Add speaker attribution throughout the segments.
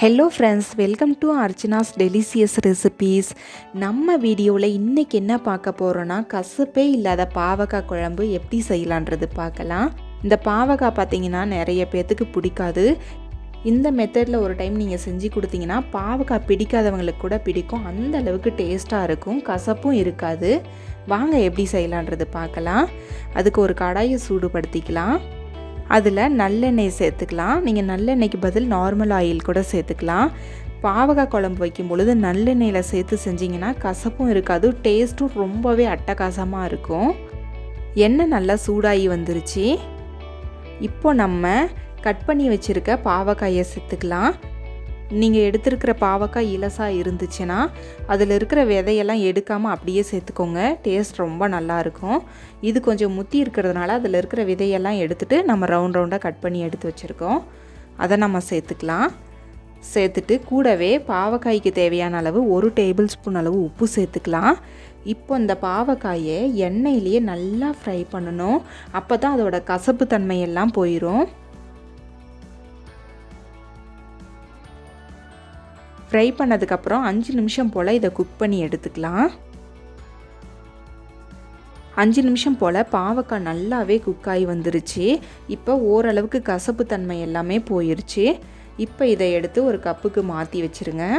Speaker 1: Hello friends, welcome to Archana's delicious recipes. நம்ம வீடியோவில் இன்றைக்கி என்ன பார்க்க போகிறோன்னா, கசப்பே இல்லாத பாவக்காய் குழம்பு எப்படி செய்யலான்றது பார்க்கலாம். இந்த பாவக்காய் பார்த்திங்கன்னா நிறைய பேர்த்துக்கு பிடிக்காது. இந்த மெத்தடில் ஒரு டைம் நீங்கள் செஞ்சு கொடுத்தீங்கன்னா பாவக்காய் பிடிக்காதவங்களுக்கு கூட பிடிக்கும். அந்த அளவுக்கு டேஸ்ட்டாக இருக்கும், கசப்பும் இருக்காது. வாங்க எப்படி செய்யலான்றது பார்க்கலாம். அதுக்கு ஒரு கடாயை சூடுபடுத்திக்கலாம். அதில் நல்லெண்ணெய் சேர்த்துக்கலாம். நீங்கள் நல்லெண்ணெய்க்கு பதில் நார்மல் ஆயில் கூட சேர்த்துக்கலாம். பாவக்காய் குழம்பு வைக்கும் பொழுது நல்லெண்ணெயில் சேர்த்து செஞ்சிங்கன்னா கசப்பும் இருக்காது, டேஸ்ட்டும் ரொம்பவே அட்டகாசமாக இருக்கும். எண்ணெய் நல்லா சூடாகி வந்துருச்சு. இப்போ நம்ம கட் பண்ணி வச்சுருக்க பாவக்காயை சேர்த்துக்கலாம். நீங்கள் எடுத்துருக்கிற பாவக்காய் இலசாக இருந்துச்சுன்னா அதில் இருக்கிற விதையெல்லாம் எடுக்காமல் அப்படியே சேர்த்துக்கோங்க. டேஸ்ட் ரொம்ப நல்லாயிருக்கும். இது கொஞ்சம் முத்தி இருக்கிறதுனால அதில் இருக்கிற விதையெல்லாம் எடுத்துகிட்டு நம்ம ரவுண்டாக கட் பண்ணி எடுத்து வச்சுருக்கோம். அதை நம்ம சேர்த்துக்கலாம். சேர்த்துட்டு கூடவே பாவக்காய்க்கு தேவையான அளவு 1 டேபிள் ஸ்பூன் அளவு உப்பு சேர்த்துக்கலாம். இப்போ இந்த பாவக்காயை எண்ணெயிலேயே நல்லா ஃப்ரை பண்ணணும். அப்போ தான் அதோட கசப்பு தன்மையெல்லாம் போயிடும். ஃப்ரை பண்ணதுக்கப்புறம் 5 நிமிஷம் போல் இதை குக் பண்ணி எடுத்துக்கலாம். 5 நிமிஷம் போல் பாவக்காய் நல்லாவே குக் ஆகி வந்துருச்சு. இப்போ ஓரளவுக்கு கசப்பு தன்மை எல்லாமே போயிடுச்சு. இப்போ இதை எடுத்து ஒரு கப்புக்கு மாற்றி வச்சுருங்க.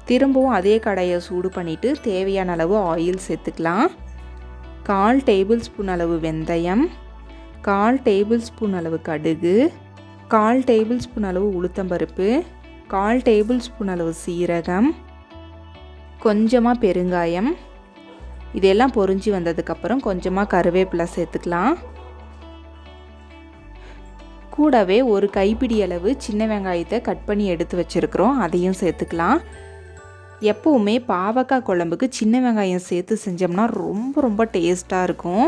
Speaker 1: திரும்பவும் அதே கடாயை சூடு பண்ணிவிட்டு தேவையான அளவு ஆயில் சேர்த்துக்கலாம். 1/4 டேபிள் ஸ்பூன் அளவு வெந்தயம், 1/4 டேபிள் ஸ்பூன் அளவு கடுகு, 1/4 டேபிள் ஸ்பூன் அளவு உளுத்தம்பருப்பு, 1/4 டேபிள் ஸ்பூன் அளவு சீரகம், கொஞ்சமாக பெருங்காயம். இதெல்லாம் பொரிஞ்சு வந்ததுக்கப்புறம் கொஞ்சமாக கருவேப்பிலை சேர்த்துக்கலாம். கூடவே ஒரு கைப்பிடி அளவு சின்ன வெங்காயத்தை கட் பண்ணி எடுத்து வச்சுருக்கிறோம், அதையும் சேர்த்துக்கலாம். எப்போவுமே பாவக்காய் குழம்புக்கு சின்ன வெங்காயம் சேர்த்து செஞ்சோம்னா ரொம்ப டேஸ்ட்டாக இருக்கும்.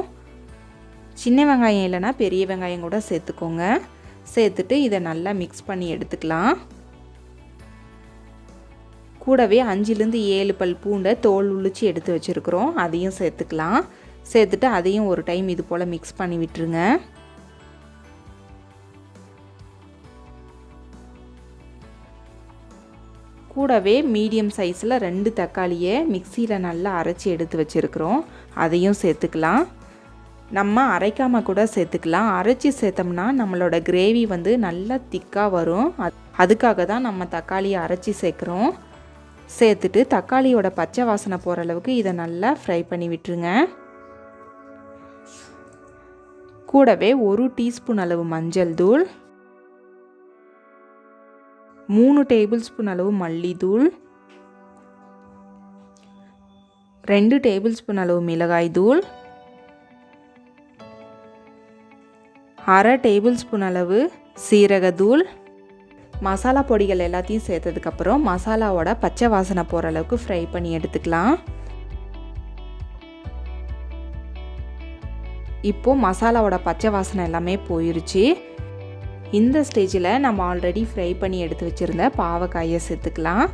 Speaker 1: சின்ன வெங்காயம் இல்லைன்னா பெரிய வெங்காயம் கூட சேர்த்துக்கோங்க. சேர்த்துட்டு இதை நல்லா மிக்ஸ் பண்ணி எடுத்துக்கலாம். கூடவே 5-7 பல் பூண்டை தோல் உளிச்சு எடுத்து வச்சுருக்குறோம், அதையும் சேர்த்துக்கலாம். சேர்த்துட்டு அதையும் ஒரு டைம் இது போல் மிக்ஸ் பண்ணி விட்டுருங்க. கூடவே மீடியம் சைஸில் 2 தக்காளியை மிக்சியில் நல்லா அரைச்சி எடுத்து வச்சுருக்குறோம், அதையும் சேர்த்துக்கலாம். நம்ம அரைக்காமல் கூட சேர்த்துக்கலாம். அரைச்சி சேர்த்தோம்னா நம்மளோட கிரேவி நல்லா திக்காக வரும். அதுக்காக தான் நம்ம தக்காளியை அரைச்சி சேர்க்குறோம். சேர்த்துட்டு தக்காளியோட பச்சை வாசனை போகிற அளவுக்கு இதை நல்லா ஃப்ரை பண்ணி விட்டுருங்க. கூடவே 1 டீஸ்பூன் அளவு மஞ்சள் தூள், 3 டேபிள் ஸ்பூன் அளவு மல்லித்தூள், 2 டேபிள் ஸ்பூன் அளவு மிளகாய் தூள், 1/2 டேபிள் ஸ்பூன் அளவு சீரகத்தூள். மசாலா பொடிகள் எல்லாத்தையும் சேர்த்ததுக்கப்புறம் மசாலாவோட பச்சை வாசனை போகிற அளவுக்கு ஃப்ரை பண்ணி எடுத்துக்கலாம். இப்போது மசாலாவோட பச்சை வாசனை எல்லாமே போயிருச்சு. இந்த ஸ்டேஜில் நம்ம ஆல்ரெடி ஃப்ரை பண்ணி எடுத்து வச்சுருந்த பாவக்காயை சேர்த்துக்கலாம்.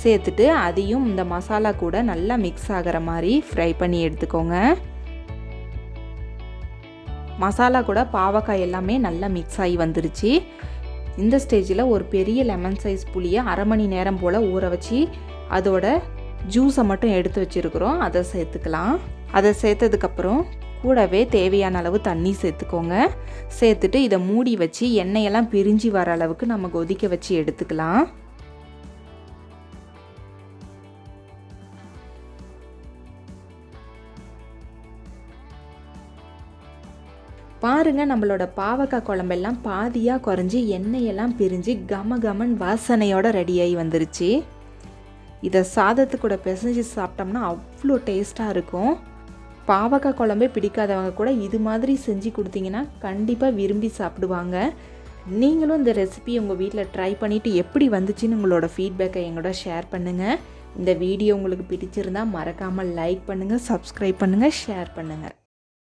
Speaker 1: சேர்த்துட்டு அதையும் இந்த மசாலா கூட நல்லா மிக்ஸ் ஆகிற மாதிரி ஃப்ரை பண்ணி எடுத்துக்கோங்க. மசாலா கூட பாவக்காய் எல்லாமே நல்லா மிக்ஸ் ஆகி வந்துருச்சு. இந்த ஸ்டேஜில் ஒரு பெரிய லெமன் சைஸ் புளியை 1/2 மணி நேரம் போல் ஊற வச்சு அதோட ஜூஸை மட்டும் எடுத்து வச்சுருக்குறோம், அதை சேர்த்துக்கலாம். அதை சேர்த்ததுக்கப்புறம் கூடவே தேவையான அளவு தண்ணி சேர்த்துக்கோங்க. சேர்த்துட்டு இதை மூடி வச்சு எண்ணெயெல்லாம் பிரிஞ்சு வர அளவுக்கு நம்ம கொதிக்க வச்சு எடுத்துக்கலாம். பாருங்கள், நம்மளோட பாவக்காய் குழம்பெல்லாம் பாதியாக குறைஞ்சி எண்ணெயெல்லாம் பிரிஞ்சு கமகமன் வாசனையோட ரெடியாகி வந்துருச்சு. இதை சாதத்து கூட பிசைஞ்சு சாப்பிட்டோம்னா அவ்வளோ டேஸ்ட்டாக இருக்கும். பாவக்காய் குழம்பே பிடிக்காதவங்க கூட இது மாதிரி செஞ்சு கொடுத்தீங்கன்னா கண்டிப்பாக விரும்பி சாப்பிடுவாங்க. நீங்களும் இந்த ரெசிபி உங்கள் வீட்டில் ட்ரை பண்ணிவிட்டு எப்படி வந்துச்சுன்னு உங்களோட ஃபீட்பேக்கை எங்களோட ஷேர் பண்ணுங்கள். இந்த வீடியோ உங்களுக்கு பிடிச்சிருந்தால் மறக்காமல் லைக் பண்ணுங்கள், சப்ஸ்கிரைப் பண்ணுங்கள், ஷேர் பண்ணுங்கள்.